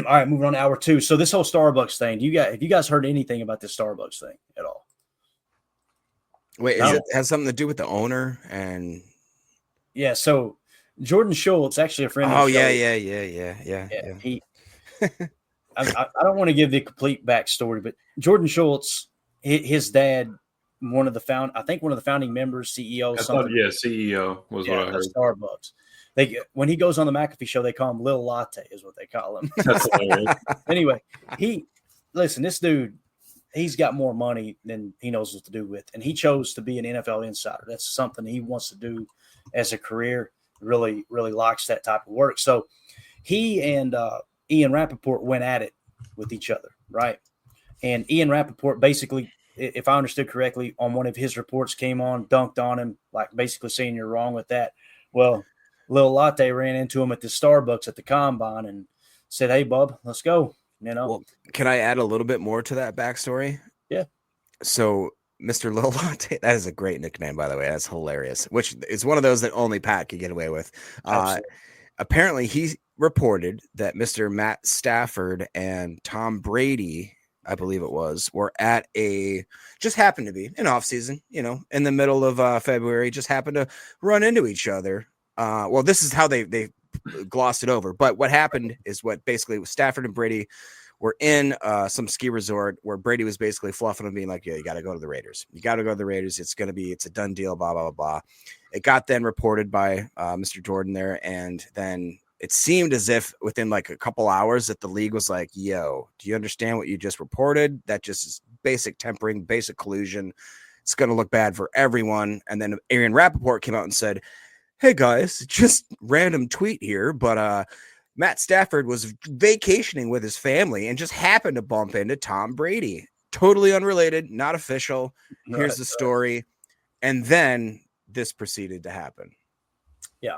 right, moving on to hour 2. So this whole Starbucks thing, have you guys heard anything about this Starbucks thing at all? Wait, it has something to do with the owner and yeah. So Jordan Schultz, actually a friend of the show. Yeah. He, I don't want to give the complete backstory, but Jordan Schultz, his dad, one of the founding members, CEO, CEO was what I heard. Starbucks. When he goes on the McAfee show, they call him Lil Latte, is what they call him. That's hilarious. Anyway, this dude, he's got more money than he knows what to do with, and he chose to be an NFL insider. That's something he wants to do as a career. Really, really likes that type of work. So he and Ian Rappaport went at it with each other, right? And Ian Rappaport basically, if I understood correctly, on one of his reports came on, dunked on him, like basically saying you're wrong with that. Well, Lil Latte ran into him at the Starbucks at the Combine and said, "Hey, bub, let's go." Well, can I add a little bit more to that backstory? Yeah. So Mr. Lil Latte, that is a great nickname, by the way. That's hilarious, which is one of those that only Pat could get away with. Apparently, he reported that Mr. Matt Stafford and Tom Brady, I believe it was, were at just happened to be an off season, in the middle of February, just happened to run into each other. Well, this is how they glossed it over. But what happened is what basically Stafford and Brady were in some ski resort where Brady was basically fluffing and being like, "Yeah, you got to go to the Raiders. You got to go to the Raiders. It's a done deal, blah, blah, blah, blah." It got then reported by Mr. Jordan there. And then it seemed as if within like a couple hours that the league was like, "Yo, do you understand what you just reported? That just is basic tempering, basic collusion. It's going to look bad for everyone." And then Aaron Rappaport came out and said, "Hey guys, just random tweet here, but Matt Stafford was vacationing with his family and just happened to bump into Tom Brady. Totally unrelated, not official. Here's the story." And then this proceeded to happen. Yeah.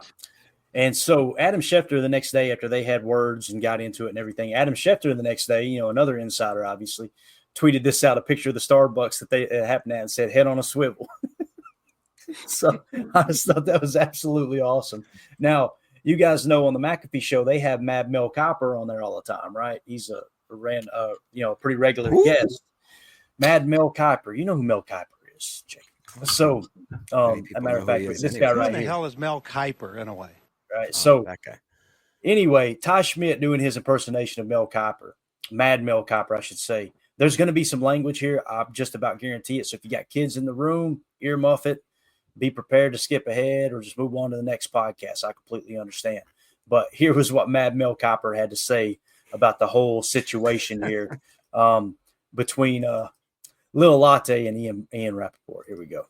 And so Adam Schefter the next day, after they had words and got into it and everything, Adam Schefter the next day, another insider obviously, tweeted this out, a picture of the Starbucks that they happened at, and said, "Head on a swivel." So I just thought that was absolutely awesome. Now, you guys know on the McAfee show, they have Mad Mel Kiper on there all the time, right? He's a pretty regular guest. Mad Mel Kiper. You know who Mel Kiper is, Jake. So, as a matter of fact, this guy right here. Who the hell is Mel Kiper in a way? Right. So that guy. Anyway, Ty Schmidt doing his impersonation of Mel Kiper, Mad Mel Kiper, I should say. There's going to be some language here. I just about guarantee it. So if you got kids in the room, earmuff it. Be prepared to skip ahead or just move on to the next podcast. I completely understand. But here was what Mad Mel Kiper had to say about the whole situation here between Lil Latte and Ian Rappaport. Here we go.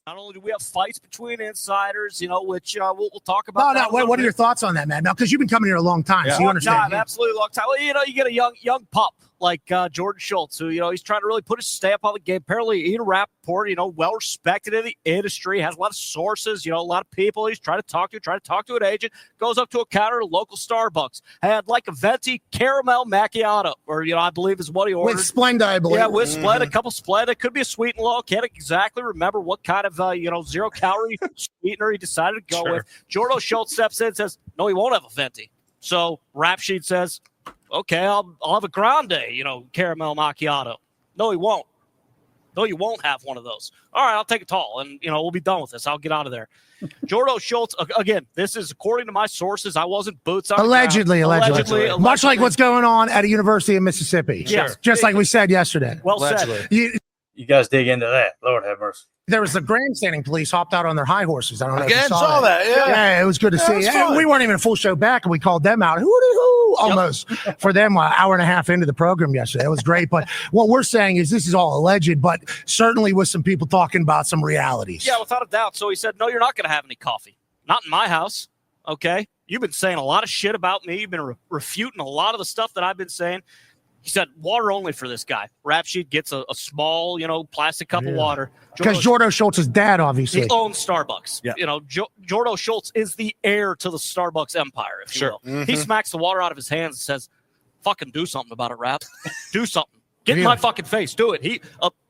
Not only do we have fights between insiders, which we'll talk about. No. What are your thoughts on that, man? Now, because you've been coming here a long time, so you understand. Absolutely long time. Well, you get a young pup like Jordan Schultz, who he's trying to really put his stamp on the game. Apparently, Ian Rappaport, well respected in the industry, has a lot of sources, a lot of people he's trying to talk to an agent. Goes up to a counter at a local Starbucks. Had like a venti caramel macchiato, or I believe is what he ordered. With Splenda, I believe. Yeah, with Splenda, a couple Splenda. It could be a sweet and low. Can't exactly remember what kind of 0 calorie sweetener he decided to go with. Jordan Schultz steps in and says, "No, he won't have a venti." So Rap Sheet says, "Okay, I'll have a grande, caramel macchiato." No, he won't. No, you won't have one of those. All right, I'll take a tall, and we'll be done with this. I'll get out of there. Jordan Schultz, again, this is according to my sources. I wasn't boots on allegedly. Much like what's going on at a University of Mississippi. Yes. Just like we said yesterday. Well said. You guys dig into that. Lord have mercy. There was the grandstanding police hopped out on their high horses. I don't know if you saw that. Yeah, it was good to see. We weren't even a full show back, and we called them out. Almost for them an hour and a half into the program yesterday. It was great. But what we're saying is this is all alleged, but certainly with some people talking about some realities. Yeah, without a doubt. So he said, "No, you're not going to have any coffee. Not in my house." Okay? You've been saying a lot of shit about me. You've been refuting a lot of the stuff that I've been saying. He said, "Water only for this guy." Rap Sheet gets a small, plastic cup of water. Because Jordan Schultz's dad, obviously. He owns Starbucks. Yeah. Jordan Schultz is the heir to the Starbucks empire, if you will. Mm-hmm. He smacks the water out of his hands and says, "Fucking do something about it, Rap. Do something." Get in my fucking face. Do it. He,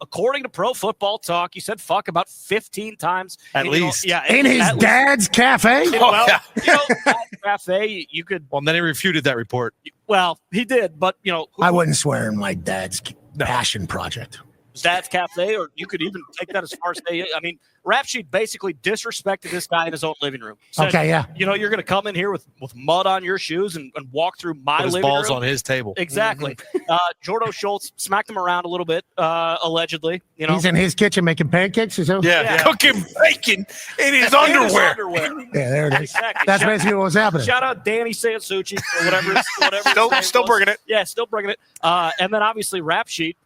according to Pro Football Talk, he said fuck about 15 times. At least. In his dad's cafe? Well, Dad's cafe, you could. Well, then he refuted that report. Well, he did, but, I wouldn't swear in my dad's passion project. Dad's cafe, or you could even take that as far as say, I mean, Rap Sheet basically disrespected this guy in his own living room. Said, Okay, yeah. You're going to come in here with mud on your shoes and walk through my Put his living balls room. on his table. Exactly. Jordo Schultz smacked him around a little bit, allegedly. He's in his kitchen making pancakes. Is that? Yeah. Cooking bacon in his underwear. Yeah, there it is. Exactly. That's basically what was happening. Shout out Danny Sansucci or whatever. Still bringing it. Yeah, still bringing it. And then obviously Rap Sheet,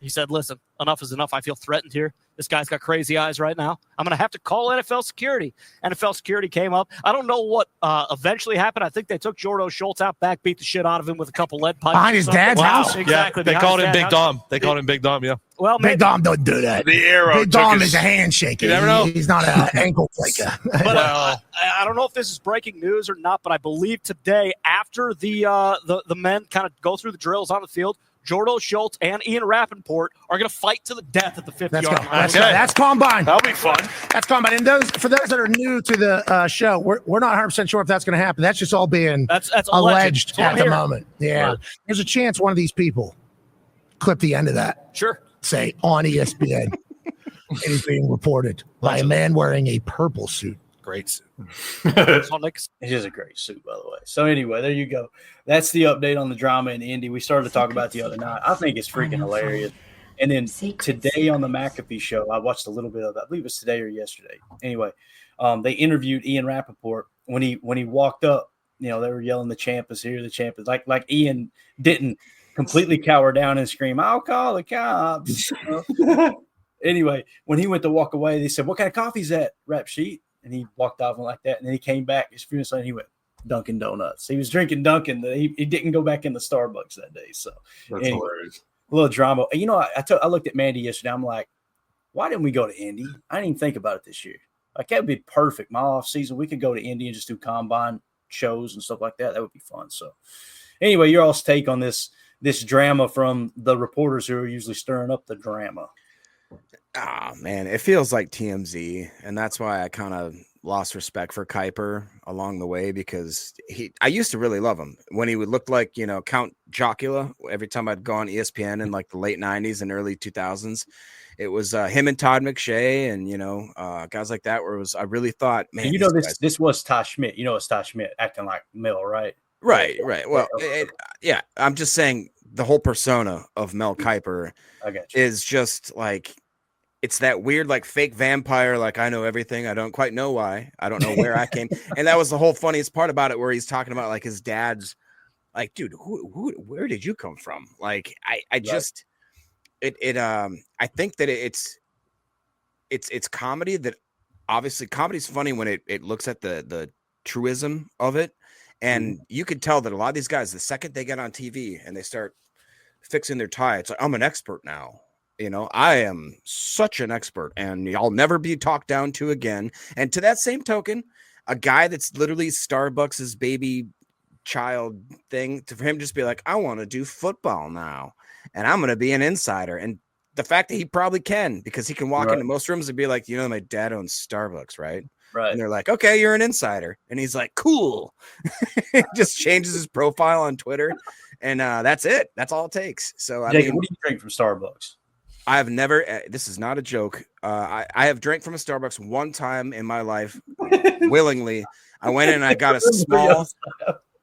he said, listen, enough is enough. I feel threatened here. This guy's got crazy eyes right now. I'm going to have to call NFL security. NFL security came up. I don't know what eventually happened. I think they took Jordo Schultz out back, beat the shit out of him with a couple lead pipes. Behind his dad's house? Exactly. Yeah, they called him Big Dom. Dom. Yeah. Well, Big Dom don't do that. The arrow. Big Dom is a handshake. You never know. He's not an ankle flaker. But I don't know if this is breaking news or not, but I believe today, after the men kind of go through the drills on the field, Jordo Schultz and Ian Rappaport are going to fight to the death at the 50-yard line. That's combine. That'll be fun. That's combine. And for those that are new to the show, we're not 100% sure if that's going to happen. That's just all being That's alleged at the here. moment. Yeah. Right. There's a chance one of these people clip the end of that. Sure. Say on ESPN. It is being reported by a man wearing a purple suit. Great suit. It is a great suit, by the way. So anyway, there you go. That's the update on the drama in Indy. We started to talk about the other night. I think it's freaking hilarious. And then today on the McAfee show, I watched a little bit of that. I believe it was today or yesterday. Anyway, they interviewed Ian Rappaport when he walked up. They were yelling, "The champ is here! The champ is like Ian didn't completely cower down and scream, 'I'll call the cops.'" Anyway, when he went to walk away, they said, "What kind of coffee is that, Rap Sheet?" And he walked off like that. And then he came back. His few minutes later, he went Dunkin' Donuts. He was drinking Dunkin'. He didn't go back in the Starbucks that day. So That's hilarious. a little drama. I looked at Mandy yesterday. I'm like, why didn't we go to Indy? I didn't even think about it this year. Like, that would be perfect. My off season, we could go to Indy and just do combine shows and stuff like that. That would be fun. So anyway, your all's take on this drama from the reporters who are usually stirring up the drama. Ah, man, it feels like TMZ, and that's why I kind of lost respect for Kuiper along the way, because I used to really love him when he would look like, Count Chocula. Every time I'd go on ESPN in like the late 90s and early 2000s, it was him and Todd McShay and, guys like that, where I really thought, man, this was Ty Schmidt. It's Ty Schmidt acting like Mel, right? Right. Well, yeah, I'm just saying the whole persona of Mel Kiper is just like, it's that weird, like, fake vampire, like, I know everything. I don't quite know why. I don't know where I came. And that was the whole funniest part about it, where he's talking about, like, his dad's, like, dude, where did you come from? Like, I just, I think that it's comedy that, obviously, comedy's funny when it looks at the truism of it. And you could tell that a lot of these guys, the second they get on TV and they start fixing their tie, it's like, I'm an expert now. I am such an expert, and I'll never be talked down to again. And to that same token, a guy that's literally Starbucks's baby child thing, for him just be like, I want to do football now, and I'm going to be an insider. And the fact that he probably can, because he can walk into most rooms and be like, my dad owns Starbucks, right? Right. And they're like, okay, you're an insider. And he's like, cool. Just changes his profile on Twitter. And that's it. That's all it takes. So, Jake, what do you drink from Starbucks? I have never, this is not a joke. I have drank from a Starbucks one time in my life, willingly. I went in and I got a small,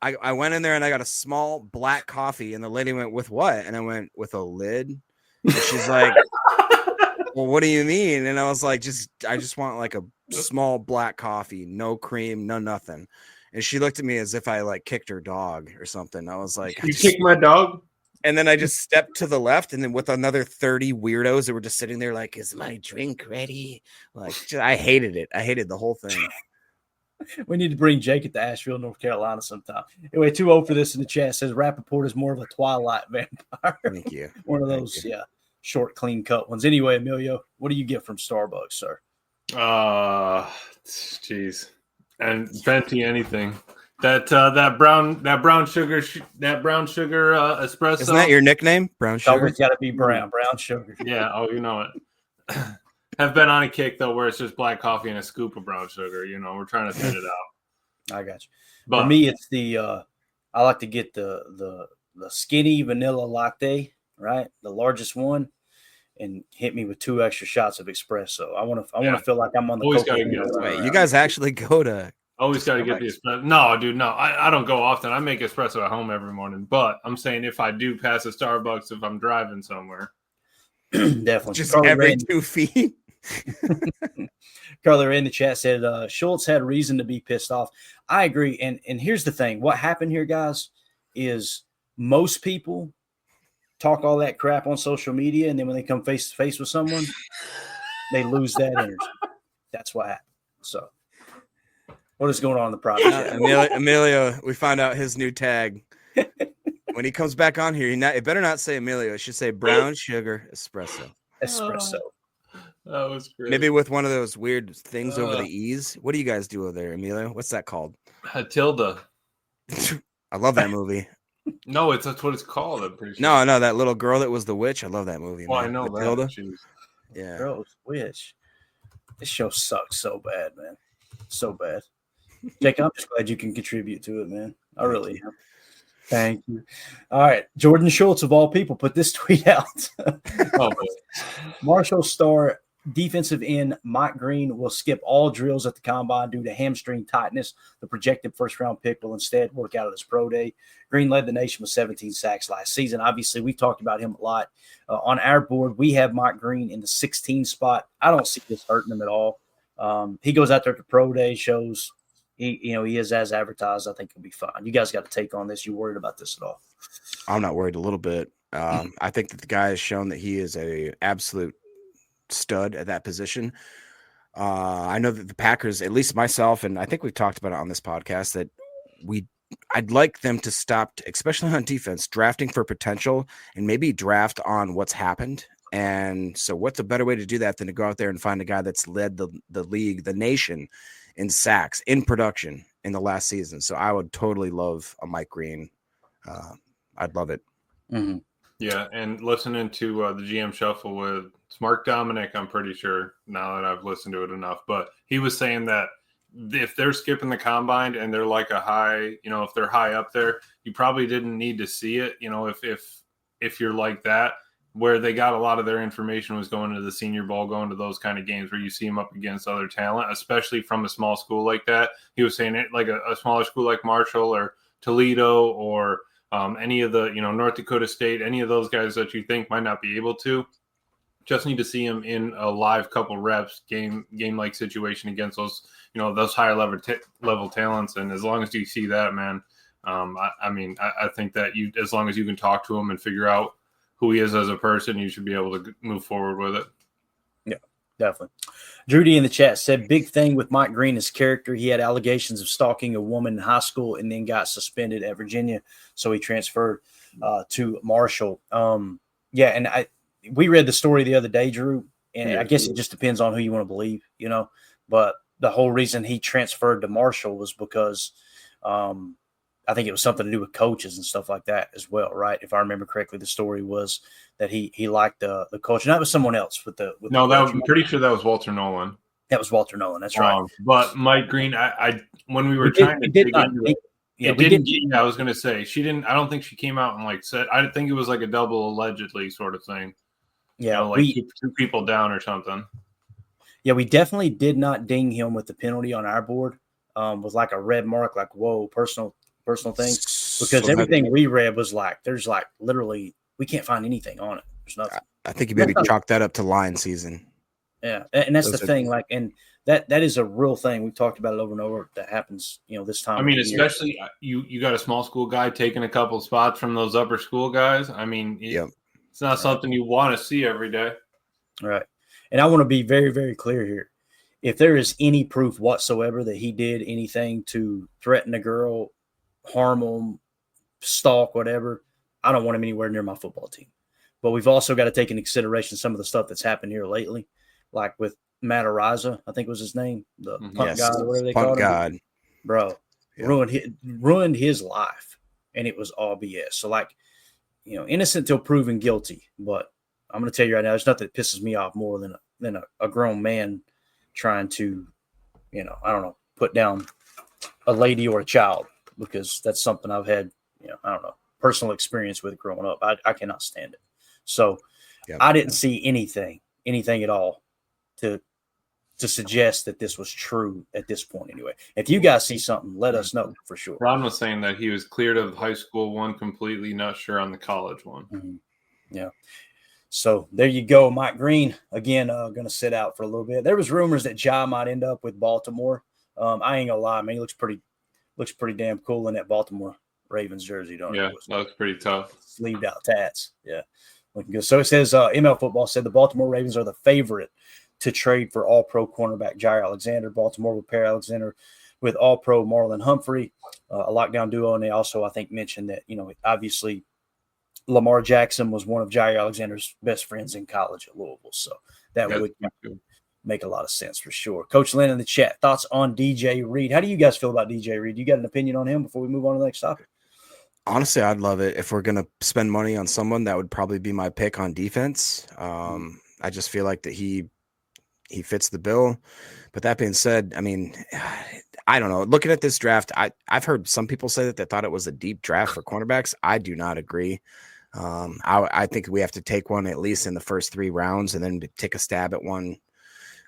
I went in there and I got a small black coffee, and the lady went, with what? And I went, with a lid. And she's like, well, what do you mean? And I was like, I just want like a small black coffee, no cream, no nothing. And she looked at me as if I like kicked her dog or something. I was like, you kicked my dog? And then I just stepped to the left, and then with another 30 weirdos that were just sitting there like, is my drink ready? Like, I hated it. I hated the whole thing. We need to bring Jake to Asheville, North Carolina sometime. Anyway, 2-0 for this in the chat. Says Rappaport is more of a Twilight vampire. Thank you. One of those, short, clean cut ones. Anyway, Emilio, what do you get from Starbucks, sir? Jeez. And venti anything. That brown sugar espresso. Isn't that your nickname, Brown It's Sugar? always got to be brown sugar. Yeah. Oh, you know it. Have been on a kick though, where it's just black coffee and a scoop of brown sugar. You know, we're trying to thin it out. I got you. But For me, it's the I like to get the skinny vanilla latte, right, the largest one, and hit me with 2 extra shots of espresso. I want to feel like I'm on the. Always gotta Coca-Cola get it. run Wait, you around. guys actually go to? always got to get the espresso. No, dude, no. I don't go often. I make espresso at home every morning. But I'm saying if I do pass a Starbucks, if I'm driving somewhere. Definitely. Just Carly every Rand- 2 feet. Carly Ray in the chat said Schultz had reason to be pissed off. I agree. And here's the thing. What happened here, guys, is most people talk all that crap on social media, and then when they come face to face with someone, they lose that energy. That's what happened. So what is going on in the private chat? Emilio, we found out his new tag. When he comes back on here, it better not say Emilio. It should say brown sugar espresso. Espresso. That was great. Maybe with one of those weird things over the E's. What do you guys do over there, Emilio? What's that called? Tilda. I love that movie. No, that's what it's called. I'm pretty sure. No, that little girl that was the witch. I love that movie. Well, I man. know Matilda. that. She was- Yeah. Gross. Which this show sucks so bad, man. So bad. Jake, I'm just glad you can contribute to it, man. I really am. Thank you. All right. Jordan Schultz, of all people, put this tweet out. Oh, boy. Marshall star defensive end Mike Green will skip all drills at the combine due to hamstring tightness. The projected first-round pick will instead work out at his pro day. Green led the nation with 17 sacks last season. Obviously, we've talked about him a lot. On our board, we have Mike Green in the 16 spot. I don't see this hurting him at all. He goes out there at the pro day, shows he is as advertised. I think he'll be fine. You guys got to take on this. You worried about this at all? I'm not worried a little bit. I think that the guy has shown that he is a absolute stud at that position. I know that the Packers, at least myself, and I think we've talked about it on this podcast, that I'd like them to stop, especially on defense, drafting for potential and maybe draft on what's happened. And so what's a better way to do that than to go out there and find a guy that's led the league, the nation, in sacks, in production in the last season. So I would totally love a Mike Green. I'd love it. Mm-hmm. Yeah, and listening to the GM Shuffle with Mark Dominic, I'm pretty sure now that I've listened to it enough, but he was saying that if they're skipping the combine and they're like a high, if they're high up there, you probably didn't need to see it. If you're like that, where they got a lot of their information was going to the Senior Bowl, going to those kind of games where you see them up against other talent, especially from a small school like that. He was saying it like a smaller school like Marshall or Toledo or any of the, North Dakota State, any of those guys that you think might not be able to, just need to see him in a live couple reps game like situation against those, those higher level talents. And as long as you see that, man, I think that as long as you can talk to him and figure out who he is as a person, you should be able to move forward with it. Yeah, definitely. Drudy in the chat said, big thing with Mike Green is character. He had allegations of stalking a woman in high school and then got suspended at Virginia. So he transferred to Marshall. And we read the story the other day, Drew, and I guess it just depends on who you want to believe, but the whole reason he transferred to Marshall was because I think it was something to do with coaches and stuff like that as well, right? If I remember correctly, the story was that he liked the coach, and that was someone else I'm pretty sure that was Walter Nolan. That was Walter Nolan. That's right. But Mike Green, when we were trying to dig into it, I was going to say she didn't. I don't think she came out and said. I think it was like a double allegedly sort of thing. Yeah, two people down or something. Yeah, we definitely did not ding him with the penalty on our board with like a red mark, like whoa, personal thing, because everything we read was there's literally we can't find anything on it. There's nothing. I think you maybe chalk that up to lion season. Yeah, and that's the thing. And that is a real thing. We've talked about it over and over. That happens, this time. I mean, especially you got a small school guy taking a couple spots from those upper school guys. I mean, it's not something you want to see every day. Right. And I want to be very, very clear here. If there is any proof whatsoever that he did anything to threaten a girl, harm them, stalk, whatever, I don't want him anywhere near my football team. But we've also got to take into consideration some of the stuff that's happened here lately, like with Matt Araiza, I think was his name, the punt god or whatever they called him. God. Bro, ruined his life, and it was all BS. So, like, innocent till proven guilty. But I'm going to tell you right now, there's nothing that pisses me off more than a grown man trying to, I don't know, put down a lady or a child, because that's something I've had, I don't know, personal experience with growing up. I cannot stand it. So I didn't see anything at all to suggest that this was true at this point anyway. If you guys see something, let us know for sure. Ron was saying that he was cleared of the high school one completely, not sure on the college one. Mm-hmm. Yeah. So there you go. Mike Green, again, going to sit out for a little bit. There was rumors that Ja might end up with Baltimore. I ain't going to lie, man. He looks pretty damn cool in that Baltimore Ravens jersey, don't Yeah, it? that looks pretty tough. Sleeved out tats. Yeah. Looking good. So it says ML Football said the Baltimore Ravens are the favorite to trade for all-pro cornerback Jair Alexander. Baltimore will pair Alexander with all-pro Marlon Humphrey, a lockdown duo. And they also, I think, mentioned that, obviously Lamar Jackson was one of Jair Alexander's best friends in college at Louisville. So that would make a lot of sense for sure. Coach Lynn in the chat, thoughts on DJ Reed? How do you guys feel about DJ Reed? You got an opinion on him before we move on to the next topic? Honestly, I'd love it. If we're going to spend money on someone, that would probably be my pick on defense. I just feel like that he fits the bill. But that being said, I mean, I don't know. Looking at this draft, I've heard some people say that they thought it was a deep draft for cornerbacks. I do not agree. I think we have to take one at least in the first 3 rounds and then take a stab at one.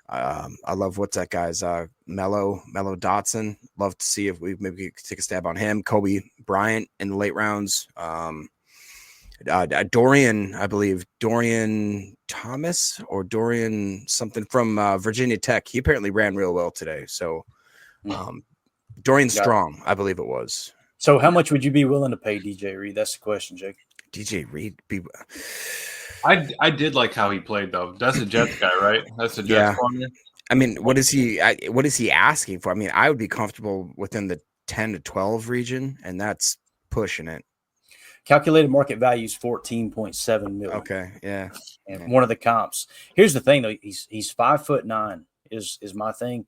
I love what's that guy's Mello Dotson. Love to see if we maybe could take a stab on him. Kobe Bryant in the late rounds. Dorian, I believe Dorian Thomas or Dorian something from Virginia Tech. He apparently ran real well today. So Dorian Strong, I believe it was. So how much would you be willing to pay DJ Reed? That's the question, Jake. DJ Reed. I did like how he played though. That's a Jets guy, right? That's a Jets corner. I mean, what is he asking for? I mean, I would be comfortable within the 10 to 12 region, and that's pushing it. Calculated market value is $14.7 million. Okay, yeah. And one of the comps. Here's the thing though, he's 5'9" is my thing.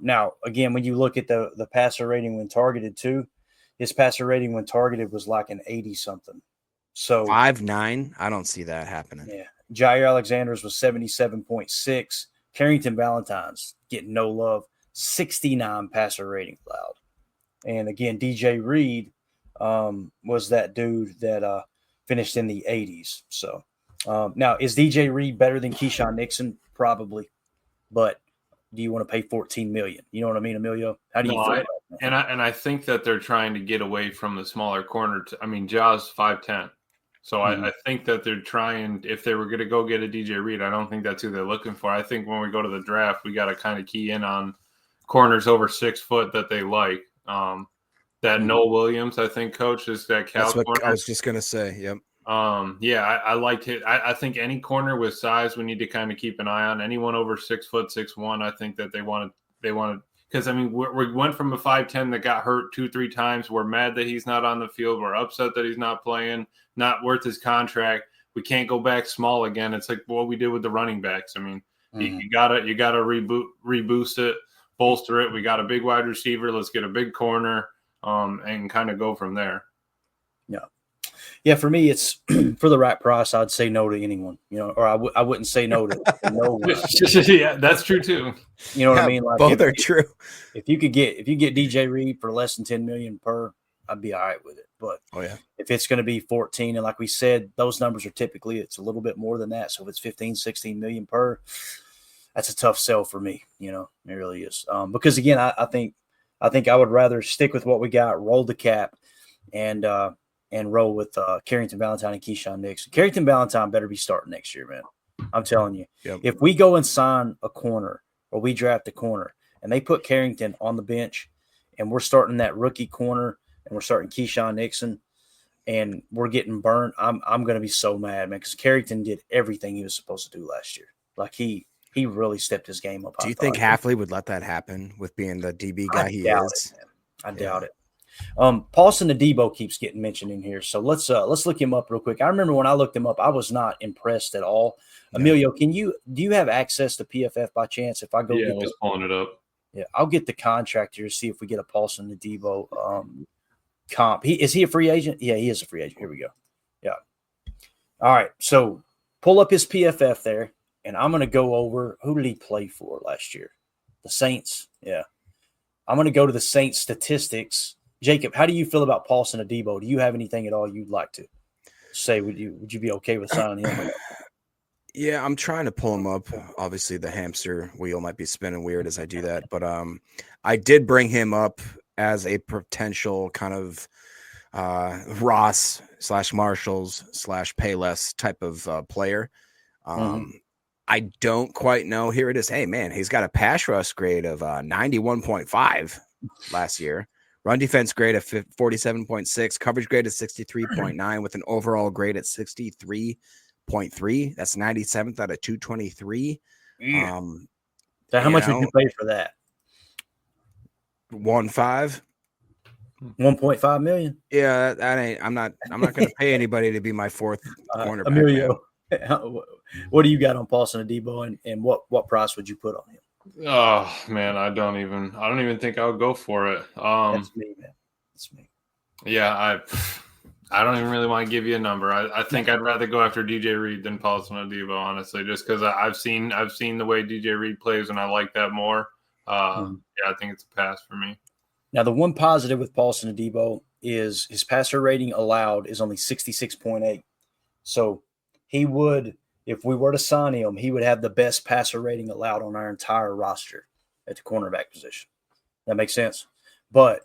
Now again, when you look at the passer rating when targeted too, his passer rating when targeted was like an 80 something. So 5'9", I don't see that happening. Yeah. Jair Alexander's was 77.6. Carrington Valentine's getting no love, 69 passer rating allowed. And again, DJ Reed was that dude that finished in the 80s. So now is DJ Reed better than Keyshawn Nixon? Probably. But do you want to pay $14 million? You know what I mean, Emilio? How do you feel about that? And I think that they're trying to get away from the smaller corner. Ja's 5'10". So I think that they're trying, if they were going to go get a DJ Reed, I don't think that's who they're looking for. I think when we go to the draft, we got to kind of key in on corners over 6 foot that they like. That Noah Williams, I think, coach, is that Cal corner. That's what I was just going to say. Yep. I liked it. I think any corner with size we need to kind of keep an eye on. Anyone over 6 foot, 6'1", I think that they wanted because we went from a 5'10" that got hurt 2-3 times. We're mad that he's not on the field. We're upset that he's not playing, not worth his contract. We can't go back small again. It's like what we did with the running backs. I mean, you gotta reboost it, bolster it. We got a big wide receiver. Let's get a big corner, and kind of go from there. Yeah, for me, it's for the right price. I'd say no to anyone, or I wouldn't say no to no one. Yeah, that's true too. You know what I mean? Like both are true. If you get DJ Reed for less than $10 million per, I'd be all right with it. But if it's going to be 14, and like we said, those numbers are typically it's a little bit more than that. So if it's 15, 16 million per, that's a tough sell for me. It really is. Because again, I think I would rather stick with what we got, roll the cap, and roll with Carrington Valentine and Keyshawn Nixon. Carrington Valentine better be starting next year, man. I'm telling you. Yep. If we go and sign a corner or we draft a corner and they put Carrington on the bench and we're starting that rookie corner and we're starting Keyshawn Nixon and we're getting burned, I'm going to be so mad, man, because Carrington did everything he was supposed to do last year. Like he really stepped his game up. Do you think Hafley would let that happen with being the DB guy he is? I doubt it. Paulson Adebo keeps getting mentioned in here, so let's look him up real quick. I remember when I looked him up, I was not impressed at all. Emilio, do you have access to PFF by chance? If I go, I was pulling it up. Yeah, I'll get the contract here to see if we get a Paulson Adebo comp. Is he a free agent? Yeah, he is a free agent. Here we go. Yeah. All right. So pull up his PFF there, and I'm going to go over who did he play for last year? The Saints. Yeah. I'm going to go to the Saints statistics. Jacob, how do you feel about Paulson Adebo? Do you have anything at all you'd like to say? Would you be okay with signing him? Yeah, I'm trying to pull him up. Obviously, the hamster wheel might be spinning weird as I do that, but I did bring him up as a potential kind of Ross / Marshalls / Payless type of player. I don't quite know. Here it is. Hey, man, he's got a pass rush grade of 91.5 last year. Run defense grade of 47.6. Coverage grade of 63.9 with an overall grade at 63.3. That's 97th out of 223. So how much would you pay for that? 1.5. 1.5 million. Yeah, that ain't. I'm not going to pay anybody to be my fourth cornerback. Emilio, what do you got on Paulson Adebo, and what price would you put on him? Oh man, I don't even think I would go for it. That's me, man. That's me. Yeah, I don't even really want to give you a number. I think I'd rather go after DJ Reed than Paulson Adebo, honestly, just because I've seen the way DJ Reed plays, and I like that more. Yeah, I think it's a pass for me. Now, the one positive with Paulson Adebo is his passer rating allowed is only 66.8. So he would, if we were to sign him, he would have the best passer rating allowed on our entire roster at the cornerback position. That makes sense. But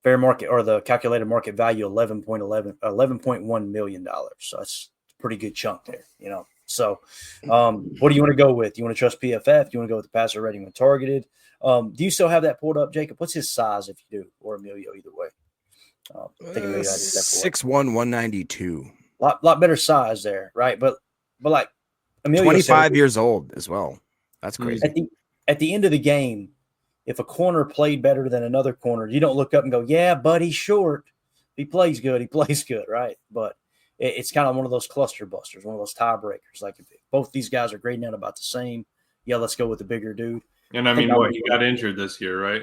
fair market or the calculated market value, $11.1 million. So that's a pretty good chunk there, you know. So what do you want to go with? Do you want to trust PFF? Do you want to go with the passer rating when targeted? Do you still have that pulled up, Jacob? What's his size if you do, or Emilio, either way? 6'1", 192. Lot better size there, right? But like Emilio 25 years old as well. That's crazy. At the end of the game, if a corner played better than another corner, you don't look up and go, yeah, but he's short. He plays good, right? But it's kind of one of those cluster busters, one of those tiebreakers. Like if both these guys are grading out about the same, yeah, let's go with the bigger dude. And I mean, he got injured this year, right?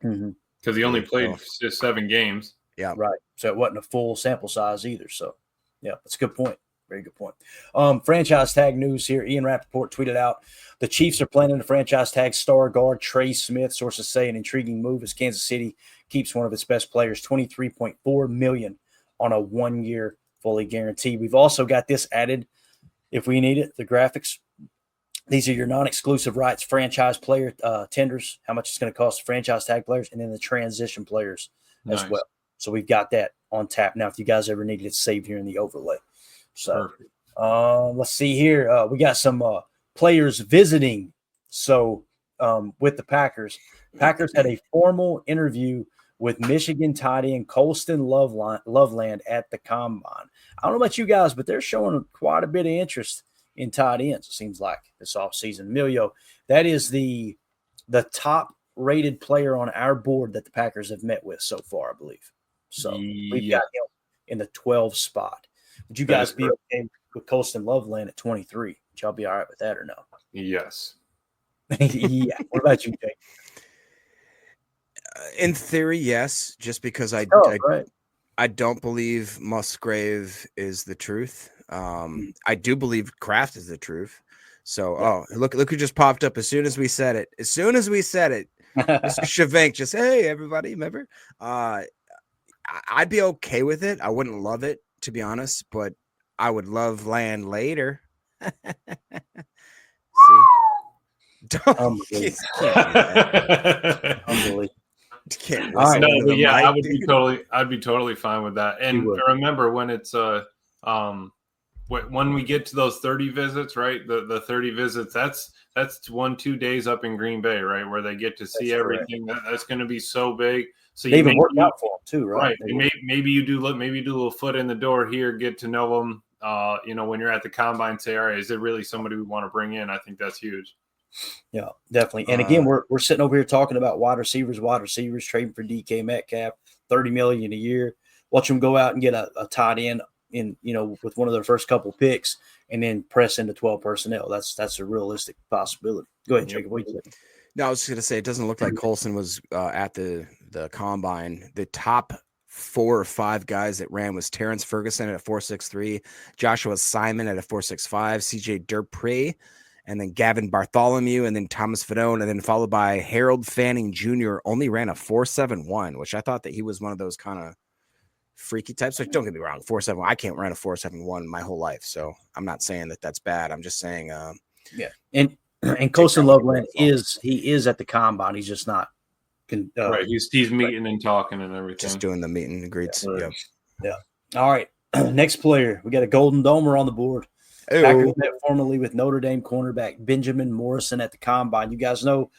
Because he only played 7 games. Yeah. Right. So it wasn't a full sample size either. So, yeah, that's a good point. Very good point. Franchise tag news here. Ian Rappaport tweeted out, the Chiefs are planning to franchise tag star guard Trey Smith. Sources say an intriguing move as Kansas City keeps one of its best players, $23.4 million on a 1-year fully guaranteed. We've also got this added if we need it, the graphics. These are your non-exclusive rights franchise player tenders, how much it's going to cost the franchise tag players, and then the transition players as well. So we've got that on tap. Now, if you guys ever need it, it's saved here in the overlay. So let's see here. We got some players visiting. So with the Packers had a formal interview with Michigan tight end Colston Loveland at the Combine. I don't know about you guys, but they're showing quite a bit of interest in tight ends, it seems like, this offseason. Emilio, that is the top-rated player on our board that the Packers have met with so far, I believe. So we've got him in the 12th spot. Would you guys be okay with Colston Loveland at 23? Would y'all be all right with that or no? Yes. Yeah. What about you, Jake? In theory, yes, just because I don't believe Musgrave is the truth. I do believe Kraft is the truth. So, look who just popped up as soon as we said it. Mr. Shavank just, hey, everybody, remember? I'd be okay with it. I wouldn't love it, to be honest, but I would love land later. See? I'd be totally fine with that. And remember, when it's when we get to those 30 visits, right? The 30 visits, that's 1-2 days up in Green Bay, right, where they get to see everything. That's going to be so big. So they even work out for them too, right? And maybe you do a little foot in the door here, get to know them. When you're at the Combine, say, all right, is it really somebody we want to bring in? I think that's huge. Yeah, definitely. And again, we're sitting over here talking about wide receivers, trading for DK Metcalf, $30 million a year. Watch them go out and get a tight end with one of their first couple picks, and then press into 12 personnel. That's a realistic possibility. Go ahead, Jacob. What do you think? No, I was just gonna say it doesn't look like Colson was at the combine. The top 4 or 5 guys that ran was Terrence Ferguson at a 4.63, Joshua Simon at a 4.65, CJ Dupree, and then Gavin Bartholomew, and then Thomas Fedone, and then followed by Harold Fanning Jr. only ran a 4.71, which I thought that he was one of those kind of freaky types. Like, don't get me wrong, 4.7. I can't run a 4.71 my whole life, so I'm not saying that that's bad. I'm just saying, yeah. And Colson Loveland is at the combine. He's just not. Right. He's meeting and talking and everything. Just doing the meet and greets. Yeah. All right. Next player, we got a Golden Domer on the board. Packers met formerly with Notre Dame cornerback Benjamin Morrison at the combine. You guys know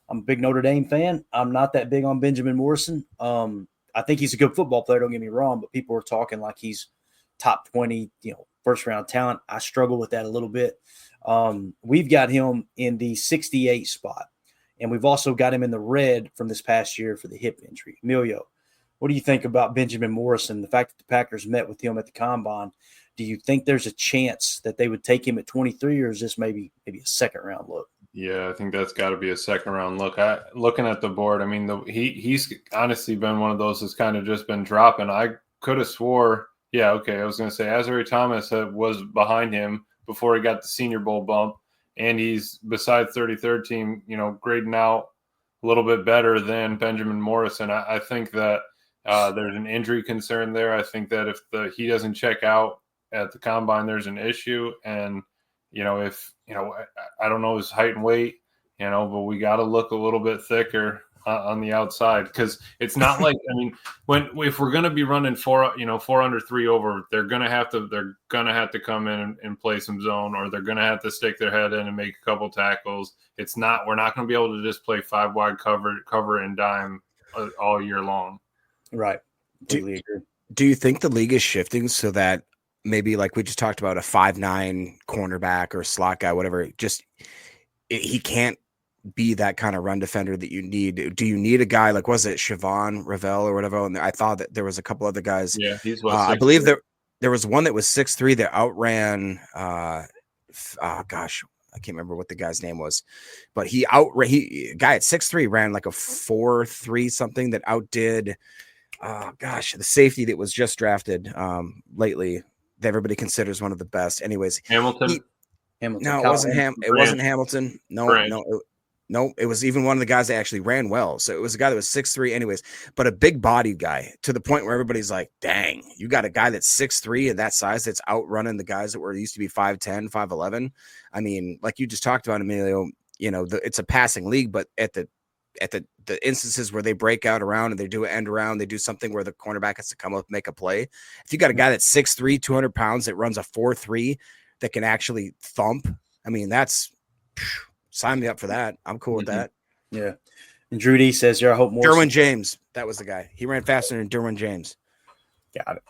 I'm a big Notre Dame fan. I'm not that big on Benjamin Morrison. I think he's a good football player. Don't get me wrong, but people are talking like he's top 20, first round talent. I struggle with that a little bit. We've got him in the 68 spot, and we've also got him in the red from this past year for the hip injury. Emilio, what do you think about Benjamin Morrison? The fact that the Packers met with him at the combine, do you think there's a chance that they would take him at 23, or is this maybe a second round look? Yeah, I think that's got to be a second round look. Looking at the board, I mean, he's honestly been one of those that's kind of just been dropping. I could have swore, I was going to say Azari Thomas was behind him before he got the Senior Bowl bump, and he's beside 33rd team, grading out a little bit better than Benjamin Morrison. I think that there's an injury concern there. I think that if he doesn't check out at the combine, there's an issue. And, I don't know his height and weight, but we got to look a little bit thicker on the outside, because it's not like, I mean, if we're going to be running 4 under 3 over, they're going to have to come in and play some zone, or they're going to have to stick their head in and make a couple tackles. We're not going to be able to just play 5 wide cover and dime all year long. Right. Do you think the league is shifting so that maybe, like we just talked about, a 5'9" cornerback or slot guy, whatever, he can't be that kind of run defender that you need? Do you need a guy like, was it Siobhan Ravel or whatever? And I thought that there was a couple other guys. Yeah, he's I believe there was one that was 6'3" that outran. I can't remember what the guy's name was, but guy at 6'3" ran like a 4.3 something that outdid. The safety that was just drafted lately that everybody considers one of the best. Anyways, Hamilton. No, it wasn't It wasn't Hamilton. No, it was even one of the guys that actually ran well. So it was a guy that was 6'3", anyways, but a big bodied guy, to the point where everybody's like, dang, you got a guy that's 6'3" and that size that's outrunning the guys that used to be 5'10", 5'11". I mean, like you just talked about, Emilio, it's a passing league, but at the instances where they break out around and they do an end around, they do something where the cornerback has to come up, make a play. If you got a guy that's 6'3", 200 pounds that runs a 4.3 that can actually thump, I mean, sign me up for that. I'm cool with that. Yeah. And Drew D says, I hope more. Derwin James. That was the guy. He ran faster than Derwin James. Got it.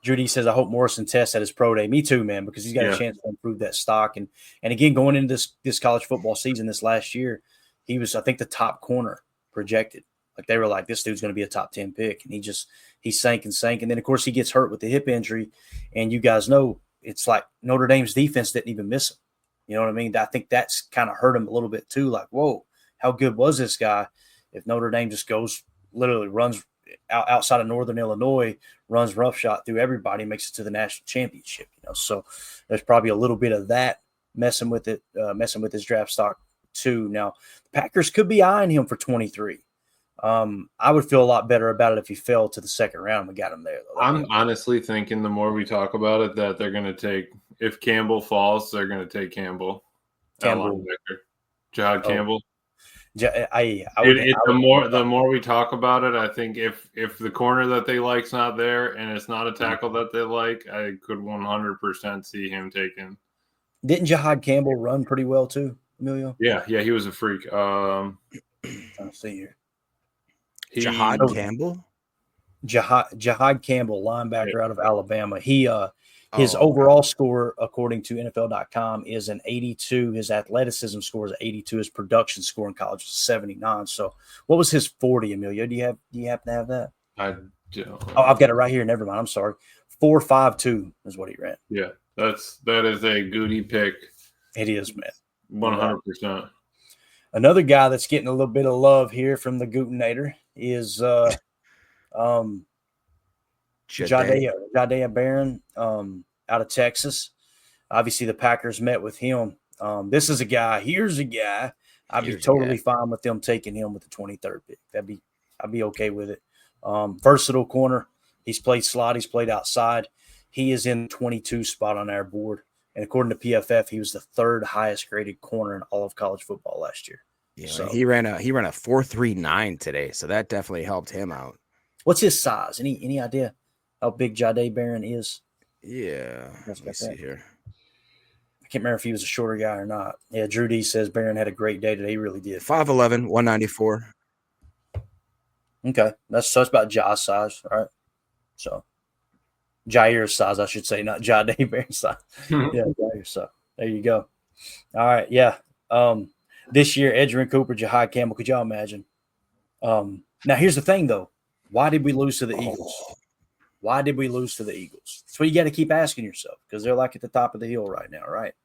Drew D says, I hope Morrison tests at his pro day. Me too, man, because he's got a chance to improve that stock. And again, going into this college football season this last year, he was, I think, the top corner projected. Like, they were like, this dude's going to be a top 10 pick. And he sank. And then, of course, he gets hurt with the hip injury. And you guys know, it's like Notre Dame's defense didn't even miss him. You know what I mean? I think that's kind of hurt him a little bit too. Like, whoa, how good was this guy? If Notre Dame just runs outside of Northern Illinois, runs roughshod through everybody, makes it to the national championship. So there's probably a little bit of that messing with his draft stock too. Now, the Packers could be eyeing him for 23. I would feel a lot better about it if he fell to the second round. We got him there, though. I'm honestly thinking the more we talk about it, that they're going to take, if Campbell falls, they're going to take Campbell. Jihad Campbell. The more we talk about it, I think if the corner that they like's not there and it's not a tackle that they like, I could 100% see him taking. Didn't Jihad Campbell run pretty well too, Emilio? Yeah, he was a freak. Trying to see here. Jihad Campbell? Jihad Campbell, linebacker out of Alabama. His overall score, according to NFL.com, is an 82. His athleticism score is 82. His production score in college is 79. So, what was his 40, Emilio? Do you happen to have that? I don't. Oh, I've got it right here. Never mind. I'm sorry. 4.52 is what he ran. Yeah, that is a goody pick. It is, man. 100%. Another guy that's getting a little bit of love here from the Gutenator is Jahdae Barron out of Texas. Obviously, the Packers met with him. This is a guy. Here's a guy. I'd be totally fine with them taking him with the 23rd pick. I'd be okay with it. Versatile corner. He's played slot. He's played outside. He is in the 22 spot on our board. And according to PFF, he was the third highest graded corner in all of college football last year. Yeah, so, he ran a 4.39 today, so that definitely helped him out. What's his size? Any idea how big Jahdae Barron is? Yeah, let me see here. I can't remember if he was a shorter guy or not. Yeah, Drew D says Barron had a great day today. He really did. 5'11", 194. Okay, that's about Ja's size, right? So Jair's size, I should say, not Jahdae Barron's size. Yeah, Jair's size. There you go. All right, yeah. This year, Edgerrin Cooper, Jahai Campbell. Could y'all imagine? Now, here's the thing, though. Why did we lose to the Eagles? Why did we lose to the Eagles? That's what you got to keep asking yourself because they're like at the top of the hill right now, right?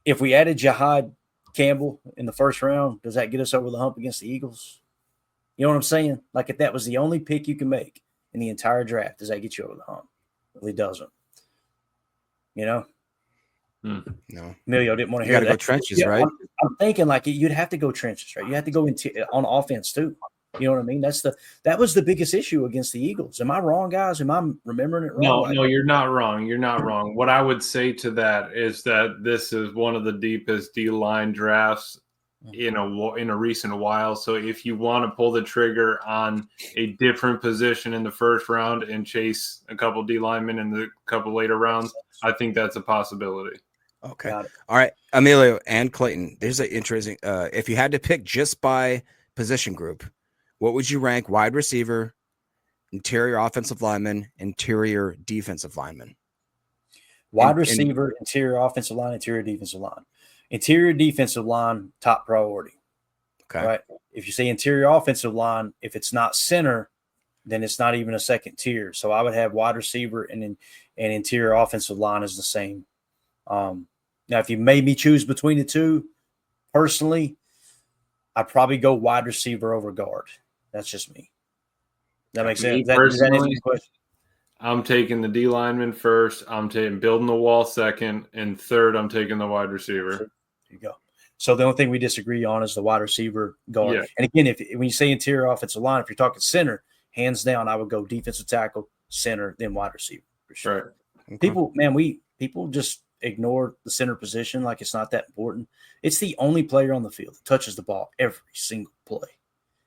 If we added Jahai Campbell in the first round, does that get us over the hump against the Eagles? You know what I'm saying? Like if that was the only pick you can make in the entire draft, does that get you over the hump? It really doesn't. You know? No. Emilio didn't want to You hear got to that. go trenches, right? I'm thinking like you'd have to go trenches, right? You have to go on offense too. You know what I mean? That was the biggest issue against the Eagles. Am I wrong, guys? Am I remembering it wrong? No, you're not wrong. You're not wrong. What I would say to that is that this is one of the deepest D-line drafts in a recent while. So if you want to pull the trigger on a different position in the first round and chase a couple D linemen in the couple later rounds, I think that's a possibility. Okay. All right. Emilio and Clayton, there's an interesting if you had to pick just by position group, what would you rank wide receiver, interior offensive lineman, interior defensive lineman? Wide receiver, interior offensive line, interior defensive line. Interior defensive line, top priority. Okay. Right. If you say interior offensive line, if it's not center, then it's not even a second tier. So I would have wide receiver and interior offensive line is the same. Now, if you made me choose between the two, personally, I'd probably go wide receiver over guard. That's just me. That makes sense. Does that answer your question? I'm taking the D lineman first. I'm taking building the wall second, and third, I'm taking the wide receiver. There you go. So the only thing we disagree on is the wide receiver guard. Yeah. And again, when you say interior offensive line, if you're talking center, hands down, I would go defensive tackle, center, then wide receiver for sure. Right. Okay. People just ignore the center position like it's not that important. It's the only player on the field that touches the ball every single play.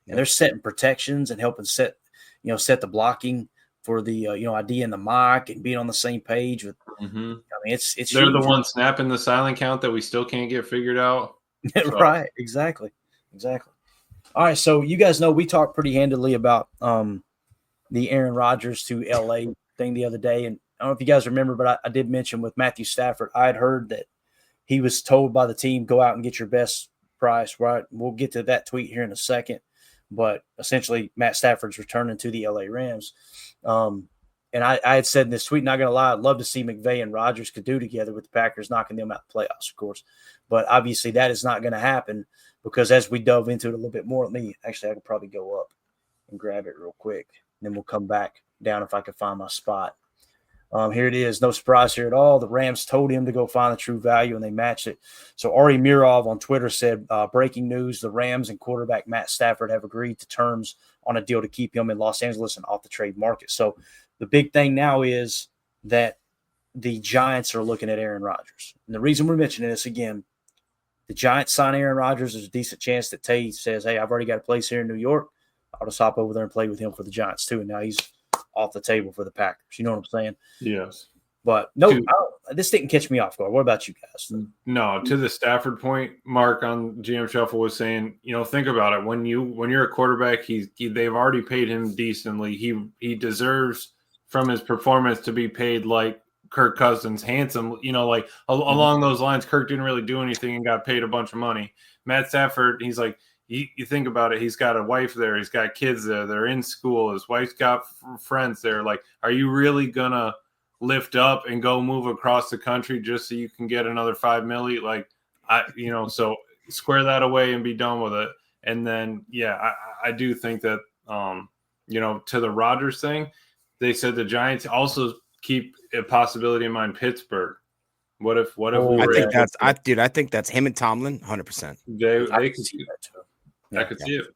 And they're setting protections and helping set the blocking for the idea in the mock and being on the same page with. Mm-hmm. I mean, it's they're huge. The ones snapping the silent count that we still can't get figured out. So. Right, exactly. All right, so you guys know we talked pretty handedly about the Aaron Rodgers to LA thing the other day, and I don't know if you guys remember, but I did mention with Matthew Stafford, I had heard that he was told by the team, go out and get your best price. Right, we'll get to that tweet here in a second. But essentially, Matt Stafford's returning to the LA Rams. And I had said in this tweet, not going to lie, I'd love to see McVay and Rodgers could do together with the Packers, knocking them out the playoffs, of course. But obviously, that is not going to happen because as we dove into it a little bit more, I could probably go up and grab it real quick. And then we'll come back down if I can find my spot. Here it is. No surprise here at all. The Rams told him to go find the true value, and they matched it. So Ari Mirov on Twitter said, breaking news, the Rams and quarterback Matt Stafford have agreed to terms on a deal to keep him in Los Angeles and off the trade market. So the big thing now is that the Giants are looking at Aaron Rodgers. And the reason we're mentioning this again, the Giants sign Aaron Rodgers, there's a decent chance that Tay says, hey, I've already got a place here in New York. I'll just hop over there and play with him for the Giants too. And now he's off the table for the Packers. You know what I'm saying? Yes. But this didn't catch me off guard. What about you guys? No, to the Stafford point, Mark on GM Shuffle was saying, think about it. When you're a quarterback, they've already paid him decently. He deserves from his performance to be paid like Kirk Cousins, handsome. Along those lines, Kirk didn't really do anything and got paid a bunch of money. Matt Stafford, he's like, you think about it, he's got a wife there. He's got kids there. They're in school. His wife's got friends there. Like, are you really going to lift up and go move across the country just so you can get another $5 million? Like, so square that away and be done with it. And then, yeah, I do think that, to the Rodgers thing, they said the Giants also keep a possibility in mind, Pittsburgh. What if we were I think that's him and Tomlin, 100%. they could see that too. I could see it.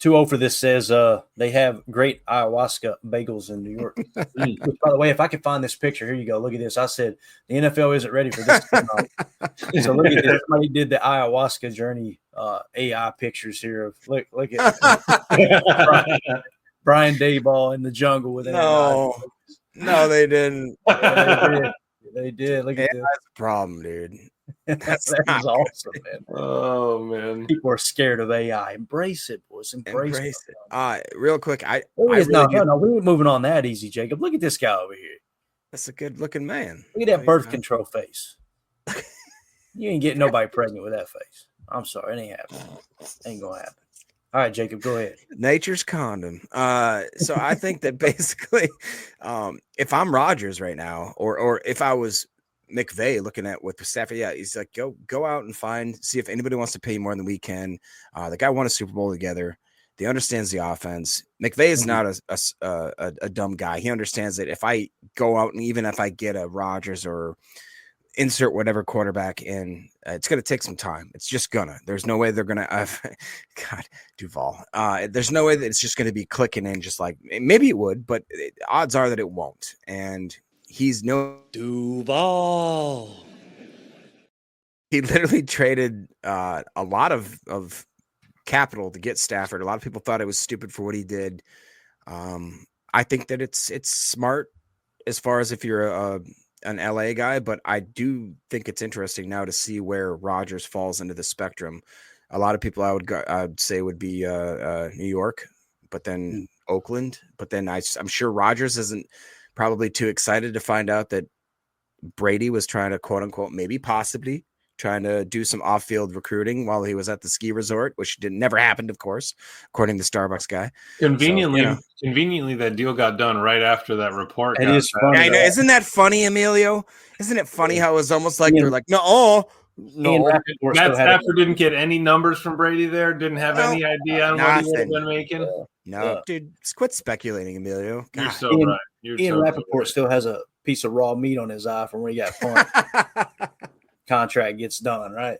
2-0 for this says they have great ayahuasca bagels in New York. Which, by the way, if I could find this picture, here you go. Look at this. I said the NFL isn't ready for this tonight. So look at this. Somebody did the ayahuasca journey AI pictures here of look at Brian Daboll in the jungle with No, they didn't. They did. Look at this. That's a problem, dude. That's awesome, man. Oh man, people are scared of AI. Embrace it, boys. Embrace it. Real quick, we ain't moving on that easy, Jacob. Look at this guy over here. That's a good looking man. Look at that birth control face. You ain't getting nobody pregnant with that face. I'm sorry, it ain't happening. Ain't gonna happen. All right, Jacob, go ahead. Nature's condom. So I think that basically, if I'm Rodgers right now, or if I was McVay looking at what the staff, he's like, go out and see if anybody wants to pay you more than we can. The guy won a Super Bowl together. He understands the offense. McVay is not a dumb guy. He understands that if I go out and even if I get a Rodgers or insert whatever quarterback in, it's going to take some time. It's just there's no way they're going to, God, Duval. There's no way that it's just going to be clicking in just like, maybe it would, but odds are that it won't. And he's no Duval. He literally traded a lot of capital to get Stafford. A lot of people thought it was stupid for what he did. I think that it's smart as far as if you're an LA guy, but I do think it's interesting now to see where Rodgers falls into the spectrum. A lot of people I'd say would be New York, but then Oakland, but then I'm sure Rodgers isn't probably too excited to find out that Brady was trying to quote unquote, possibly trying to do some off-field recruiting while he was at the ski resort, which never happened, of course, according to the Starbucks guy. Conveniently, that deal got done right after that report. It is funny. I know. Isn't that funny, Emilio? Isn't it funny how it was almost like they're like, no. Matt Stafford didn't get any numbers from Brady there. Didn't have any idea on what he would have been making. Dude, quit speculating, Emilio. God. You're so right. Ian Rappaport still has a piece of raw meat on his eye from when he got punched. Contract gets done, right?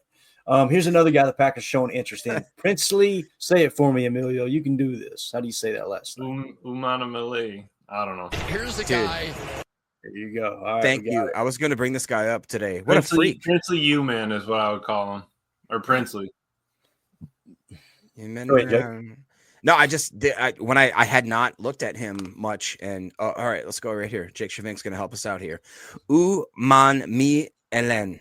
Here's another guy the Packers showing interest in. Princely, say it for me, Emilio. You can do this. How do you say that last name? Umanamili. I don't know. Here's the guy. There you go. All right, thank you. I was going to bring this guy up today. What a freak. Princely U-Man is what I would call him. Or Princely. No, I just did. When I had not looked at him much. And all right, let's go right here. Jake Shavink's going to help us out here. Umanmielen.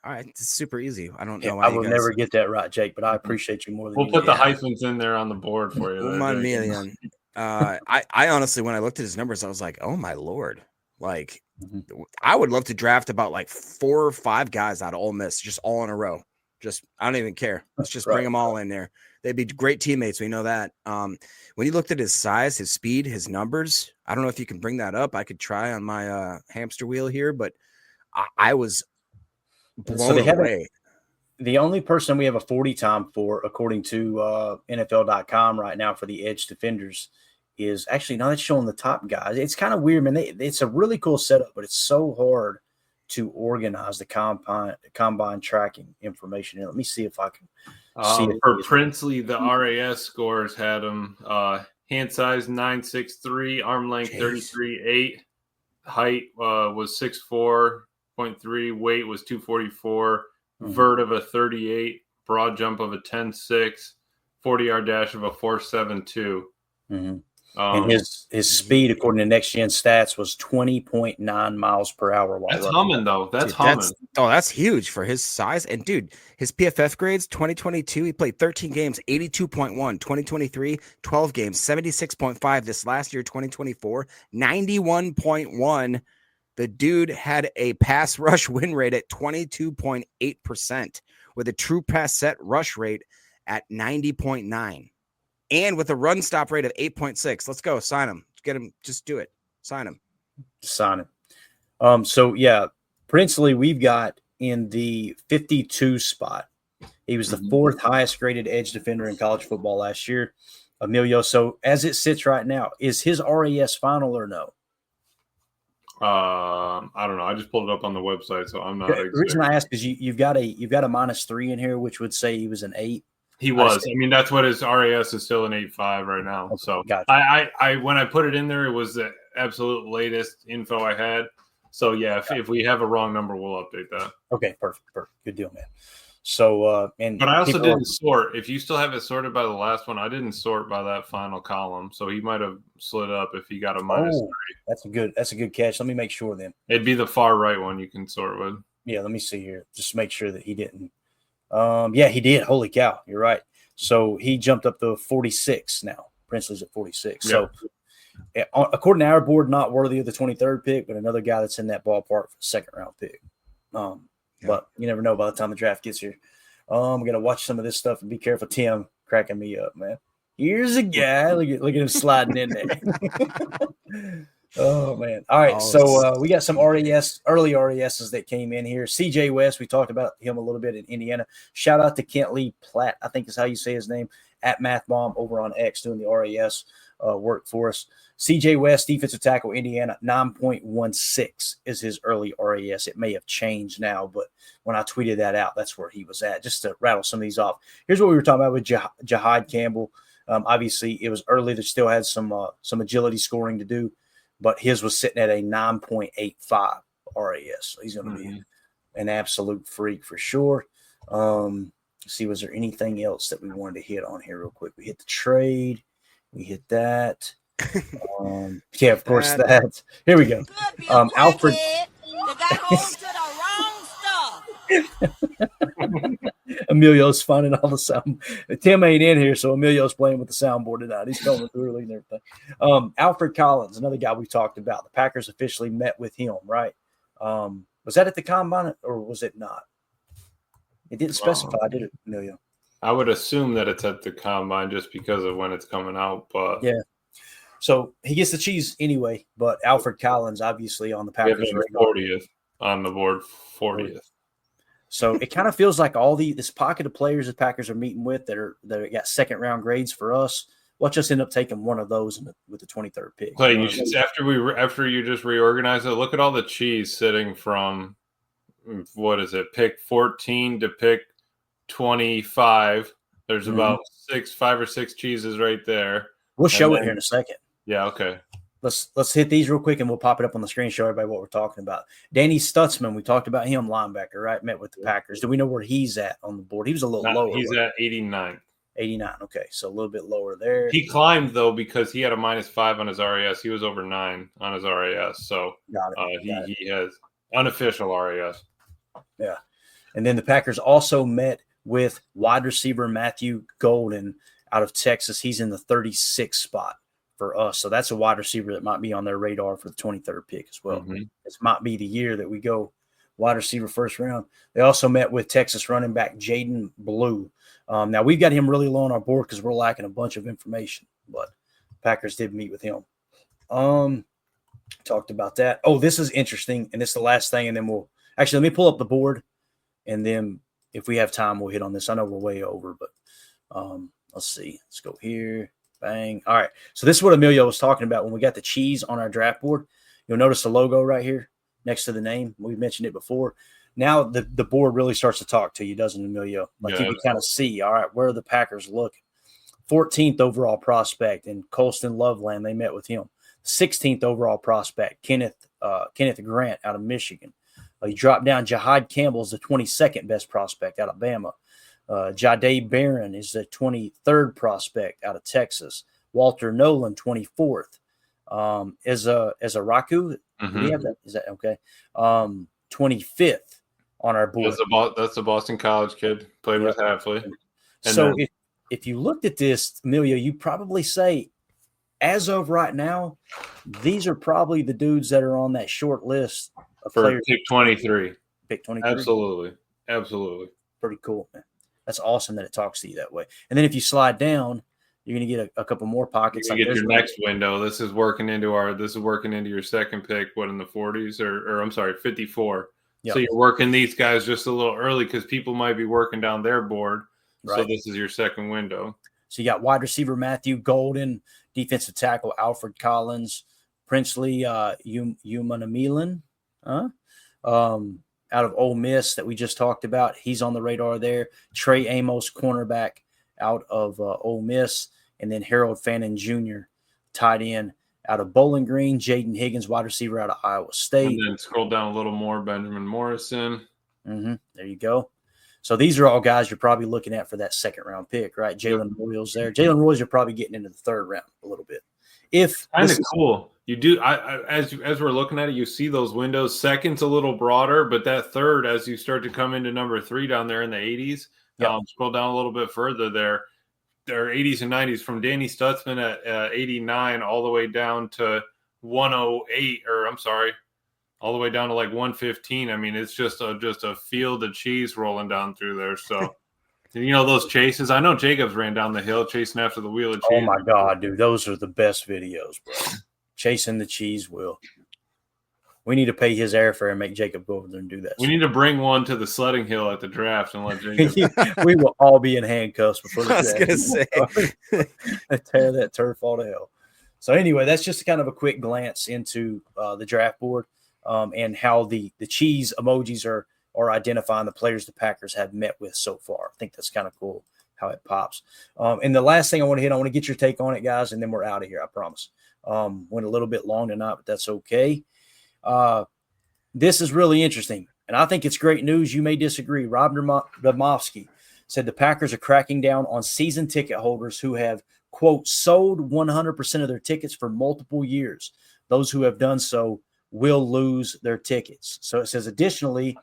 All right, it's super easy. I don't know why I will never get that right, Jake, but I appreciate you more than we'll put the hyphens in there on the board for you. Umanmielen. I honestly, when I looked at his numbers, I was like, oh my Lord. Like, I would love to draft about like 4 or 5 guys out of Ole Miss, just all in a row. Just, I don't even care. Let's just bring them all in there. They'd be great teammates. We know that. When you looked at his size, his speed, his numbers, I don't know if you can bring that up. I could try on my hamster wheel here, but I was blown away. The only person we have a 40 time for, according to NFL.com right now for the edge defenders, is actually not showing the top guys. It's kind of weird, man. It's a really cool setup, but it's so hard to organize the combine tracking information. Let me see if I can see it. For Princely, the RAS scores had him hand size 9'6", arm length 33.8, height was 6'4.3", weight was 244, vert of a 38, broad jump of a 10.6, 40-yard dash of a 4.72. And his speed, according to Next Gen Stats, was 20.9 miles per hour. That's humming, though. That's humming. That's huge for his size. And, dude, his PFF grades, 2022, he played 13 games, 82.1. 2023, 12 games, 76.5. This last year, 2024, 91.1. The dude had a pass rush win rate at 22.8% with a true pass set rush rate at 90.9. And with a run stop rate of 8.6. Let's go. Sign him. Get him. Just do it. Sign him. Sign him. So, yeah, Princely, we've got in the 52 spot. He was the 4th highest graded edge defender in college football last year. Emilio, so as it sits right now, is his RAS final or no? I don't know. I just pulled it up on the website, so I'm not. The reason I ask is you've got a -3 in here, which would say he was an 8. He was. I mean, that's what his RAS is, still an 8.5 right now. Okay, So gotcha. I when I put it in there, it was the absolute latest info I had. So yeah, if we have a wrong number, we'll update that. Okay, perfect. Good deal, man. So But I also didn't sort. If you still have it sorted by the last one, I didn't sort by that final column. So he might have slid up if he got a -3. That's a good catch. Let me make sure then. It'd be the far right one you can sort with. Yeah, let me see here. Just make sure that he didn't. Yeah, he did. Holy cow, you're right. So he jumped up to 46 now. Princely's at 46. Yeah. So according to our board, not worthy of the 23rd pick, but another guy that's in that ballpark for a 2nd round pick. But you never know by the time the draft gets here. I'm gonna watch some of this stuff and be careful. Tim cracking me up, man. Here's a guy. Look at him sliding in there. Oh man! All right, so we got some early RASs that came in here. CJ West, we talked about him a little bit in Indiana. Shout out to Kent Lee Platt, I think is how you say his name, at MathBomb over on X doing the RAS work for us. CJ West, defensive tackle, Indiana, 9.16 is his early RAS. It may have changed now, but when I tweeted that out, that's where he was at. Just to rattle some of these off. Here's what we were talking about with Jahad Campbell. Obviously, it was early. They still had some agility scoring to do, but his was sitting at a 9.85 RAS. So he's going to be an absolute freak for sure. Let's see, was there anything else that we wanted to hit on here real quick? We hit the trade. We hit that. Yeah, of course, that. Here we go. Alfred. Emilio's finding all the sound. Tim ain't in here, so Emilio's playing with the soundboard tonight. He's coming through and everything. Alfred Collins, another guy we talked about. The Packers officially met with him, right? Was that at the combine or was it not? It didn't specify, did it, Emilio? I would assume that it's at the combine just because of when it's coming out, but yeah. So he gets the cheese anyway, but Alfred Collins obviously on the Packers 40th on the board, 40th. So it kind of feels like all this pocket of players the Packers are meeting with that got 2nd round grades for us. Let's just end up taking one of those with the 23rd pick. Clay, after you just reorganize it, look at all the cheese sitting from pick 14 to pick 25. There's about 5 or 6 cheeses right there. We'll show it here in a second. Yeah, okay. Let's hit these real quick and we'll pop it up on the screen, show everybody what we're talking about. Danny Stutzman, we talked about him, linebacker, right? Met with the Packers. Do we know where he's at on the board? He was a little lower. He's at 89. 89. Okay, so a little bit lower there. He climbed though because he had a -5 on his RAS. He was over 9 on his RAS, so he has unofficial RAS. Yeah, and then the Packers also met with wide receiver Matthew Golden out of Texas. He's in the 36th spot for us, so that's a wide receiver that might be on their radar for the 23rd pick as well. This might be the year that we go wide receiver 1st round. They also met with Texas running back Jaden Blue. Now we've got him really low on our board because we're lacking a bunch of information, but Packers did meet with him. Talked about that. Oh, this is interesting, and this is the last thing, and then we'll actually let me pull up the board, and then if we have time, we'll hit on this. I know we're way over, but let's see. Let's go here. Bang. All right. So this is what Emilio was talking about when we got the cheese on our draft board. You'll notice the logo right here next to the name. We've mentioned it before. Now the board really starts to talk to you, doesn't it, Emilio? Like you can kind of see, all right, where are the Packers looking? 14th overall prospect in Colston Loveland. They met with him. 16th overall prospect, Kenneth Grant out of Michigan. You drop down, Jahad Campbell is the 22nd best prospect out of Bama. Jahdae Barron is the 23rd prospect out of Texas. Walter Nolan, 24th. As a Raku, do we have that? Is that okay? 25th on our board. That's a Boston College kid. Played with Hafley. So if you looked at this, Emilio, you probably say, as of right now, these are probably the dudes that are on that short list of for players. Pick 23. Pick 23. Absolutely. Pretty cool, man. That's awesome that it talks to you that way. And then if you slide down, you're going to get a couple more pockets. You get your next window. This is working into your second pick. What in the 40s or I'm sorry, 54. Yep. So you're working these guys just a little early because people might be working down their board. So Right. this is your second window. So you got wide receiver Matthew Golden, defensive tackle Alfred Collins, Princely Umanamilan, out of Ole Miss that we just talked about. He's on the radar there. Trey Amos, cornerback out of Ole Miss, and then Harold Fannin Jr., tight end out of Bowling Green. Jaden Higgins, wide receiver out of Iowa State. And then scroll down a little more, Benjamin Morrison. There you go. So these are all guys you're probably looking at for that second round pick, right? Jalen Royals there. Jalen Royals, you're probably getting into the third round a little bit. If Kind of cool. You do as we're looking at it, you see those windows. Second's a little broader, but that third, as you start to come into number 3 down there in the 80s, scroll down a little bit further there. There are 80s and 90s from Danny Stutzman at 89 all the way down to 108, or I'm sorry, all the way down to like 115. I mean, it's just a field of cheese rolling down through there. So, you know, those chases. I know Jacobs ran down the hill chasing after the wheel of cheese. Oh my God, dude, those are the best videos, bro. Chasing the cheese wheel. We need to pay his airfare and make Jacob go over there and do that. We need to bring one to the sledding hill at the draft and let Jacob. We will all be in handcuffs before the I was gonna say. tear that turf all to hell. So anyway, that's just kind of a quick glance into the draft board and how the cheese emojis are identifying the players the Packers have met with so far. I think that's kind of cool how it pops. And the last thing I want to hit, I want to get your take on it, guys, and then we're out of here. I promise. Went a little bit long tonight, but that's okay. This is really interesting, and I think it's great news. You may disagree. Rob Domofsky said the Packers are cracking down on season ticket holders who have, quote, sold 100% of their tickets for multiple years. Those who have done so will lose their tickets. So it says, additionally,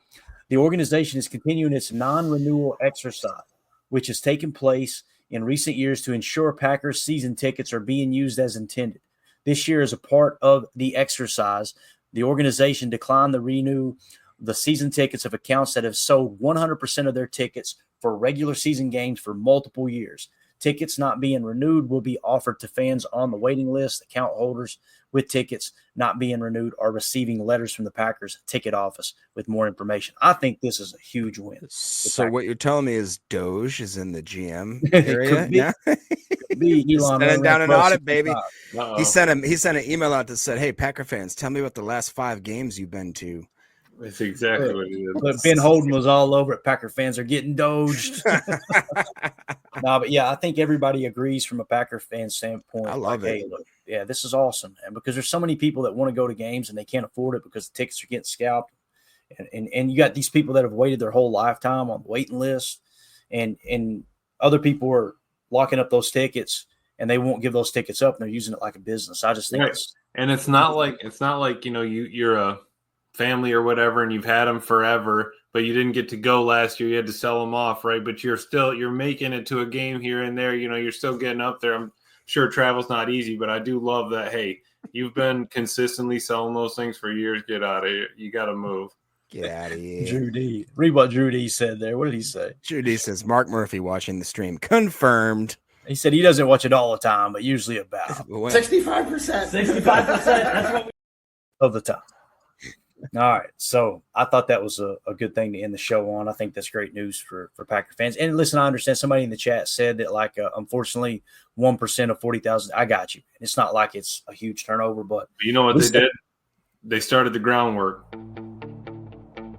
the organization is continuing its non-renewal exercise, which has taken place in recent years to ensure Packers season tickets are being used as intended. This year, as a part of the exercise, the organization declined to renew the season tickets of accounts that have sold 100% of their tickets for regular season games for multiple years. Tickets not being renewed will be offered to fans on the waiting list. Account holders with tickets not being renewed are receiving letters from the Packers ticket office with more information. I think this is a huge win. So what you're telling me is Doge is in the GM It area? could be. Yeah? Elon Sending down an audit, baby. Uh-oh. He sent an email out that said, "Hey, Packer fans, tell me about the last 5 games you've been to." That's exactly what it is. But Ben Holden was all over it. Packer fans are getting doged. No, but yeah, I think everybody agrees from a Packer fan standpoint. I love it. Hey, look, yeah, this is awesome. And because there's so many people that want to go to games and they can't afford it because the tickets are getting scalped. And you got these people that have waited their whole lifetime on the waiting list. And other people are locking up those tickets and they won't give those tickets up and they're using it like a business. I just think Right. And it's not like you know you're a family or whatever and you've had them forever, but you didn't get to go last year. You had to sell them off, right? But you're making it to a game here and there. You know, you're still getting up there. I'm sure travel's not easy, but I do love that. Hey, you've been consistently selling those things for years. Get out of here. You got to move. Get out of here. Drew D. Read what Drew D said there. What did he say? Drew D says, Mark Murphy watching the stream. Confirmed. He said he doesn't watch it all the time, but usually about 65%. 65%. That's what of the time. All right. So I thought that was a good thing to end the show on. I think that's great news for Packer fans. And listen, I understand somebody in the chat said that, like, unfortunately, 1% of 40,000. I got you. It's not like it's a huge turnover, but You know what they did? They started the groundwork.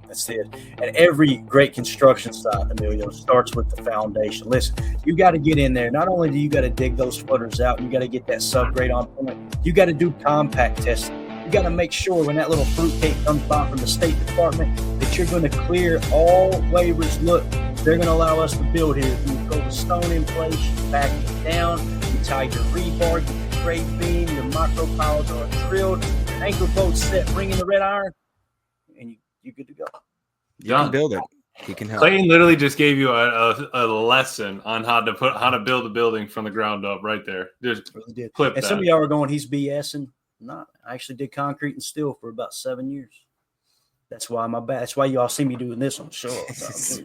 that's it. And every great construction site, Emilio, starts with the foundation. Listen, you got to get in there. Not only do you got to dig those footers out, you got to get that subgrade on point. You got to do compact testing. You got to make sure when that little fruitcake comes by from the State Department that you're going to clear all waivers. Look, they're going to allow us to build here. You throw the stone in place, you back it down, you tie your rebar, your grade beam, your micro piles are drilled, your anchor bolt's set, bring in the red iron, and you're good to go. You can build it. He can help. Clayton literally just gave you a lesson on how to build a building from the ground up right there. Just Really did. clip And that. some of y'all are going, he's BSing. Not. I actually did concrete and steel for about 7 years. That's why my back. That's why y'all see me doing this on the show.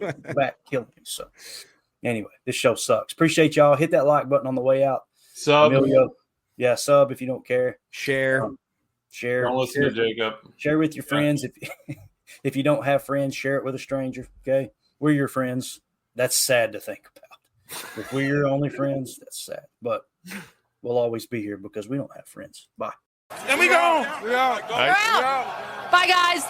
My back killing me. So anyway, this show sucks. Appreciate y'all. Hit that like button on the way out. Sub. Emilio, yeah, sub if you don't care. Share. Share. Don't listen share, to Jacob. share with your friends. If you don't have friends, share it with a stranger. Okay, we're your friends. That's sad to think about. If we're your only friends, that's sad. But we'll always be here because we don't have friends. Bye. And we go. Bye, guys.